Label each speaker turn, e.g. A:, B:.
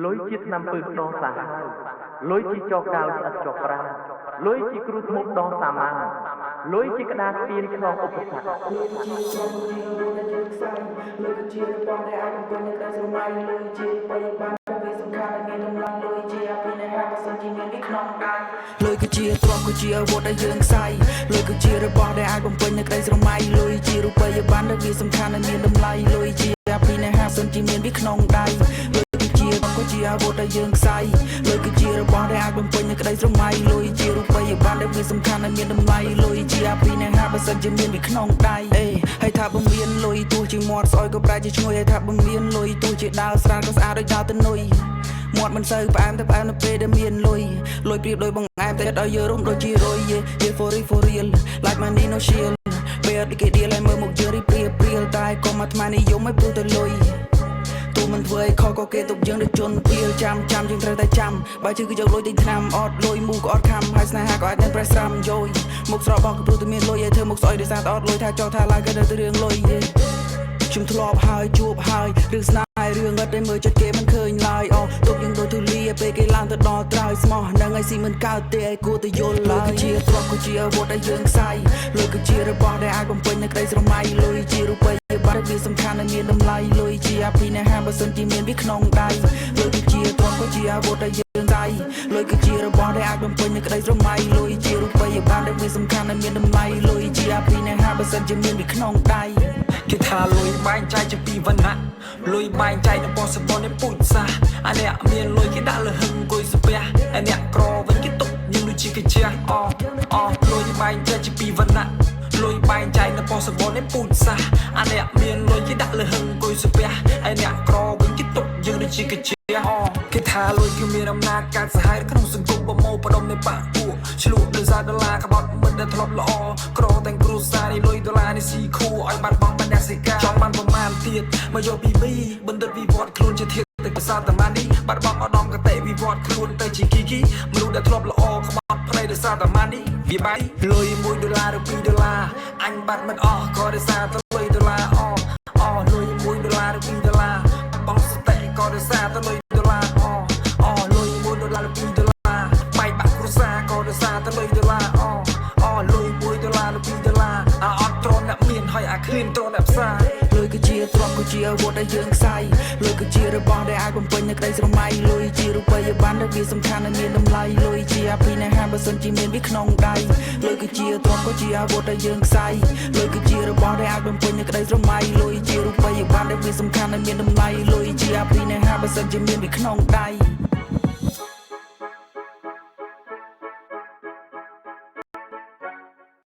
A: លុយជាឆ្នាំពើដងសាហាវលុយជាចោកៅស្អិតចោប្រាំលុយជាគ្រូធ្មប់ដងសាម៉ាំងលុយជាក្តារស្ពានឆ្លងឧបសគ្គលុយជាស្រមជាលុយជាខ្សែលុយជារបស់ដែលអាចបំពេញនៅក្នុងសម័យលុយជាបរិបានវាសំខាន់មានតម្លៃលុយជាអភិនិហបសិនជាមានក្នុងដៃលុយគឺជាទ្រព្យគឺជាអាវុធដែលយើងខ្សែលុយគឺជារបស់ដែលអាចបំពេញនៅក្នុងសម័យលុយជារូបិយប័ណ្ណដែលវាសំខាន់មានតម្លៃលុយជាអភិនិហបសិនជាមានវាក្នុងដៃគឺជាអាវុធដែលយើងខ្សែលុយគឺជារបស់ដែលអាចបំពេញនៅក្តីស្រមៃលុយជារូបិយប័ណ្ណដែលវាសំខាន់ហើយមានតម្លៃលុយជាអភិនិហបបើសិនជាមានវាក្នុងដៃហើយថាបើមានលុយទោះជាមាត់ស្អុយក៏ប្រែជាឈ្ងុយហើយថាបើមានលុយទោះជាដើរស្រាលក៏ស្អាតដូចដើរទៅនុយមាត់មិនសូវផ្អែមតែផ្អែមនៅពេលដែលមានលុយលុយប្រៀបដូចបង្អែមតែឲ្យយើងរំដូចជារុយfor real like money no shield ពេលគេដៀលឲ្យមើលមុខយើងរីព្រាលតែក៏មកអាត្មានិយមឲ្យព្រោះតែលុយទូមិនធ្វើឲ្យខុសក៏គេទុកយើងដូចជន់ពីលចាំយើងត្រូវតែចាំបើជឿគឺយកលុយទិញថ្នាំអត់លុយមូក៏អត់ខំហើយស្នេហាក៏អាចនឹងប្រេះស្រាំយោយមុខស្រកបោះក៏ព្រោះតែមានលុយឲ្យធ្វើមុខស្អុយដោយសារតែអត់លុយថាចោលថាឡើយក៏នៅតែរឿងលុយខ្ញុំធ្លាប់ហើយជួបហើយរឿងស្នេហ៍រឿងអត់ដែលមើលចិត្តគេមិនឃើញឡើយទុកយើងដូចទូលាពេលគេឡើងទៅដល់ត្រើយស្មោះនឹងឲ្យស៊ីមិនកើតទេឲ្យគួរទៅយល់ឡើយជាទ្រព្យគឺជាអាវុធដែលយើងខ្សែលុយគឺជារបស់ដែលអាចបំពេញនៅក្តីស្រមៃលុយជារូបិយប័ណ្ណវាសំខាន់ហើយមានតម្លៃលុយជាអភិនិហបបើសិនជាមានវាក្នុងដៃលុយគឺជាទ្រព្យគឺជាអាវុធដែលយើងខ្សែលុយគឺជារបស់ដែលអាចបំពេញនៅក្តីស្រមៃលុយជារូបិយប័ណ្ណដែលវាសំខាន់ហើយមានតម្លៃលុយជាអភិនិហបបើសិនជាមានវាក្នុងដៃ
B: គេថាលុយបែងចែកជាពីរវណ្ណៈលុយបែងចែកនៅប៉ុស្តិ៍នេះពូជសាសអាអ្នកមានលុយគេដាក់លើហឹងអង្គុយស្ពះអាអ្នកក្រវិញគេទុកយើងដូចជាកាជះលុយបែងចែកជាពីរវណ្ណៈលុយបែងចែកនៅប៉ុស្តិ៍នេះពូជសាសអាអ្នកមានលុយគេដាក់លើហឹងអង្គុយស្ពះអាអ្នកក្រវិញគេទុកយើងដូចជាកាជះគេថាលុយគឺមានអំណាចកើតសាហាវក្នុងសង្គមប្រមូលផ្ដុំនៃបាក់ពួកឆ្លួតដោយសារដុល្លារក្បត់មិនដែលធ្លាប់ល្អក្រទាំងគ្រួសារនេះលុយដុល្លារនេះស៊ីខូឲ្យបាត់បង់បណ្ដាសិកាចង់បានប្រមាណទៀតមកយកពីមីបណ្ឌិតវិវត្តខ្លួនជាធៀបទៅភាសាតាម៉ានេះបាត់បង់ឧត្តមកតេវិវត្តខ្លួនទៅជាគីមនុស្សដែលធ្លាប់ល្អក្បត់ផ្នែកដោយសារតាម៉ានេះវាបាយលុយ1ដុល្លារឬ2ដុល្លារអញបាត់មិនអស់ក៏ដោយសារតែលុយដុល្លារលុយ1ដុល្លារឬ2ដុល្លារបង់សតិក៏ដោយសារតែលុយដុល្លារលុយ1ដុល្លារឬ2ដុល្លារបែកបាក់គ្រួសារក៏ដោយសារតែលុយដុល្លារលុយ1ដុល្លារឬ2ដុល្លារអត់ត្រង់អ្នកមានហើយអាឃ្លៀនត្រង់អ្នកផ្សារលុយគឺជាទ្រព្យគឺជាអាវុធដែលយើងខ្សែលុយគឺជារបស់ដែលអាចបំពេញនៅក្តីស្រមៃលុយជារូបិយប័ណ្ណដែលវាសំខាន់ហើយមានតម្លៃលុយជាអភិនិហបបើសិនជាមានវាក្នុងដៃលុយគឺជាទ្រព្យគឺជាអាវុធដែលយើងខ្សែលុយគឺជារបស់ដែលអាចបំពេញនៅក្តីស្រមៃលុយជារូបិយប័ណ្ណដែលវាសំខាន់ហើយមានតម្លៃលុយជាអភិនិហបបើសិនជាមានវាក្នុងដៃ